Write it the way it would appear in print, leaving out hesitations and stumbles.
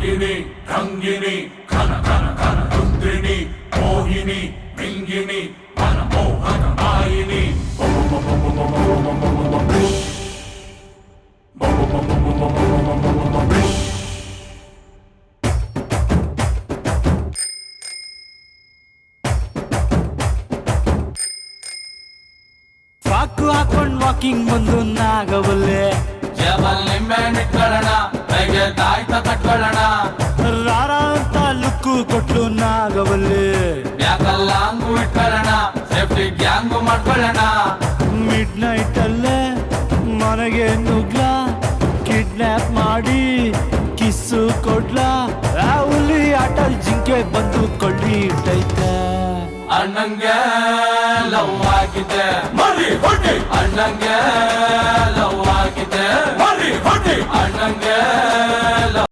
ಅಂಕಿನಿ ರಂಗಿನಿ ಘನ ಘನ ಘನ ರುದ್ರಿಣಿ ಮೋಹಿನಿ ಮಿಂಗಿನಿ ಮನಮೋಹನ ಮಾಯಿನಿ ಸಾಕು ಹಾಕೊಂಡ್ ವಾಕಿಂಗ್ ಬಂದು ನಾಗವಲ್ಲೆ ಜಬಲ್ ನಿಂಬೆ ಇಟ್ಕೊಳ್ಳೋಣ ಕೈಗೆ ತಾಯ್ತ ಕಟ್ಕೊಳ್ಳೋಣ ರಾರ ಅಂತ ಲುಕ್ಕು ಕೊಟ್ಲು ನಾಗವಲ್ಲೆ ಯಾಕಲ್ಲ ಹಂಗು ಇಟ್ಕೊಳ್ಳೋಣ ಸೇಫ್ಟಿ ಗ್ಯಾಂಗು ಮಾಡ್ಕೊಳ್ಳೋಣ ಮಿಡ್ ನೈಟ್ ಅಲ್ಲೇ ಮನೆಗೆ ನುಗ್ಲ ಕಿಡ್ನಾಪ್ ಮಾಡಿ ಕಿಸ್ಸು ಕೊಡ್ಲ ಆ ಹುಲಿ ಆಟಲ್ ಜಿಂಕೆ ಬಂದು ಕೊಳ್ಳಿ ಇಟ್ಟೈತೆ ಅಣ್ಣಂಗೆ ಲವ್ ಆಗಿದೆ ಮರಿ ಹೊಡಿ ಅಣ್ಣಂಗೆ ಲವ್ ಆಗಿದೆ ಮರಿ ಹೊಡಿ ಅಣ್ಣಂಗೆ